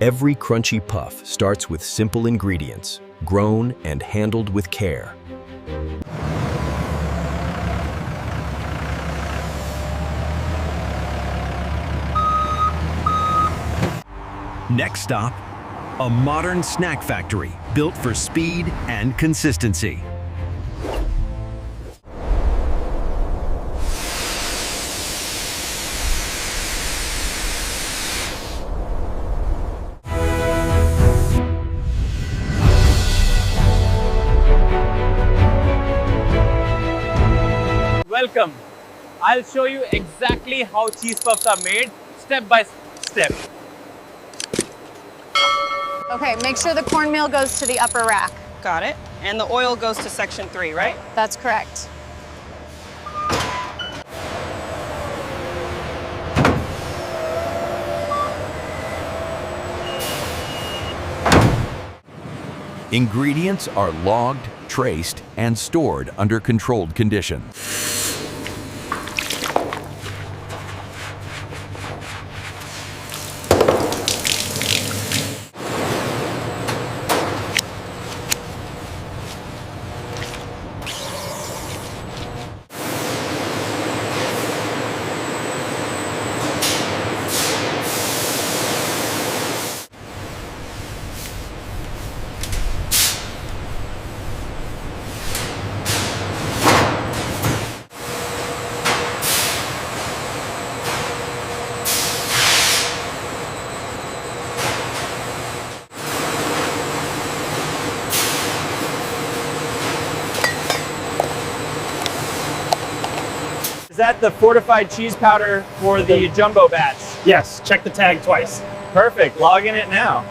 Every crunchy puff starts with simple ingredients, grown and handled with care. Next stop, a modern snack factory built for speed and consistency. Welcome. I'll show you exactly how cheese puffs are made step by step. Okay, make sure the cornmeal goes to the upper rack. Got it. And the oil goes to section 3, right? That's correct. Ingredients are logged, traced, and stored under controlled conditions. Is that the fortified cheese powder for the jumbo batch? Yes, check the tag twice. Perfect, logging it now.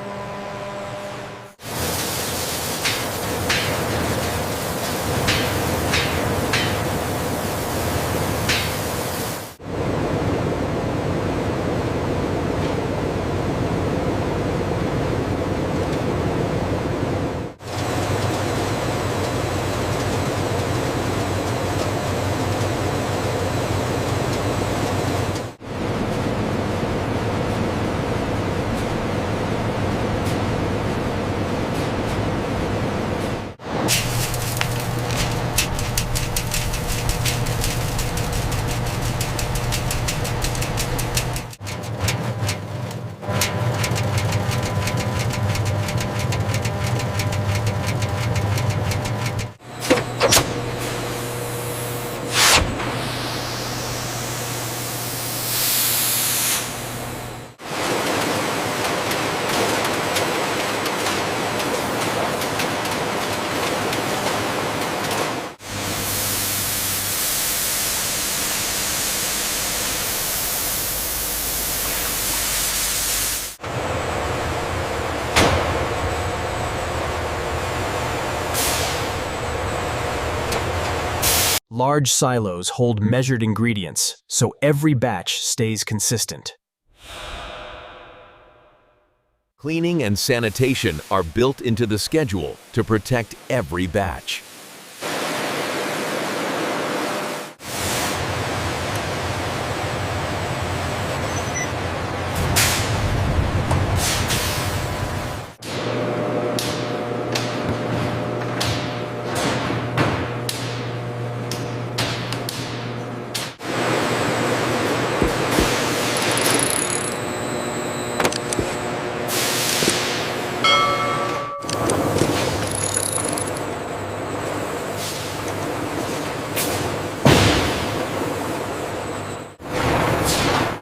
Large silos hold measured ingredients, so every batch stays consistent. Cleaning and sanitation are built into the schedule to protect every batch.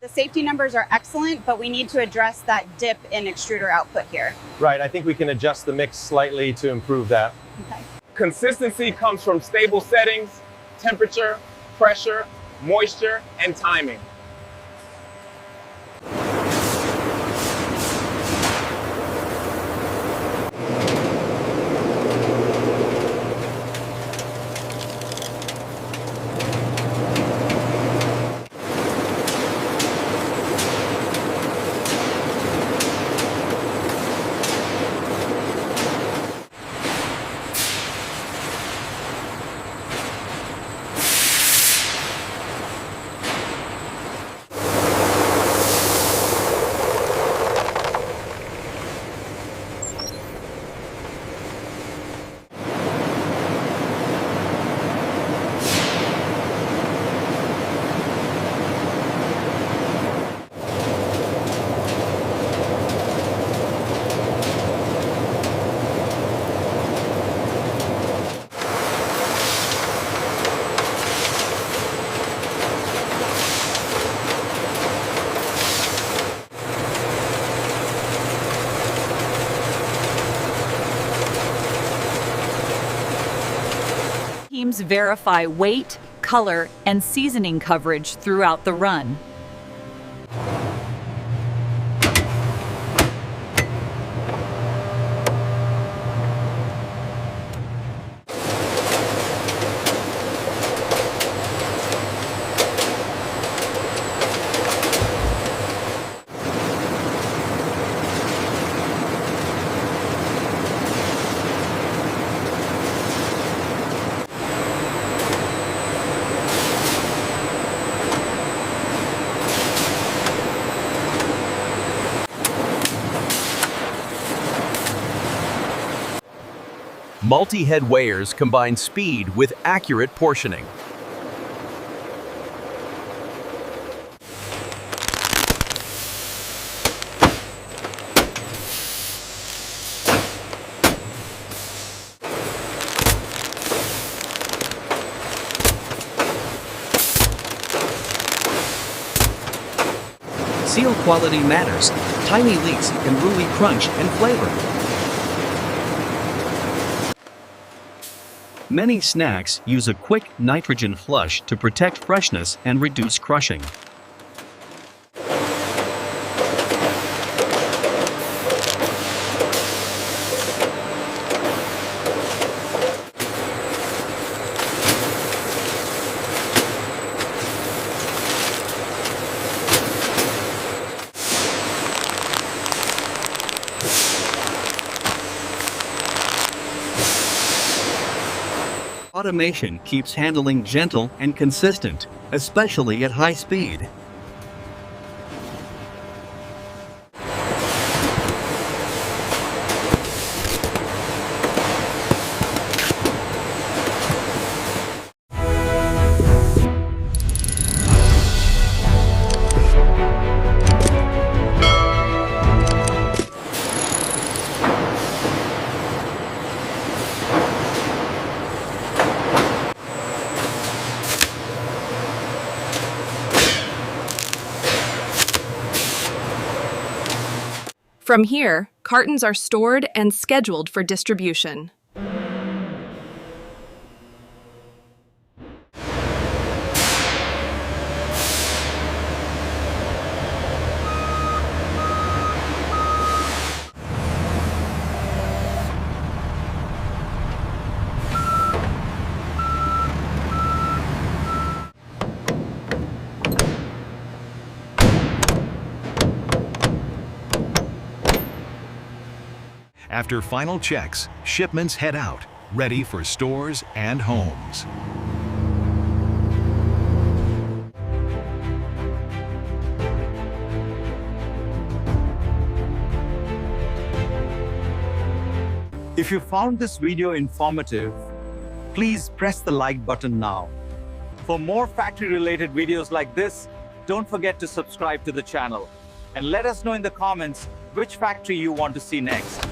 Safety numbers are excellent, but we need to address that dip in extruder output here. Right, I think we can adjust the mix slightly to improve that. Okay. Consistency comes from stable settings, temperature, pressure, moisture, and timing. teams verify weight, color, and seasoning coverage throughout the run. Multi-head weighers combine speed with accurate portioning. Seal quality matters. Tiny leaks can ruin crunch and flavor. Many snacks use a quick nitrogen flush to protect freshness and reduce crushing. Automation keeps handling gentle and consistent, especially at high speed. From here, cartons are stored and scheduled for distribution. After final checks, shipments head out, ready for stores and homes. If you found this video informative, please press the like button now. For more factory-related videos like this, don't forget to subscribe to the channel. And let us know in the comments which factory you want to see next.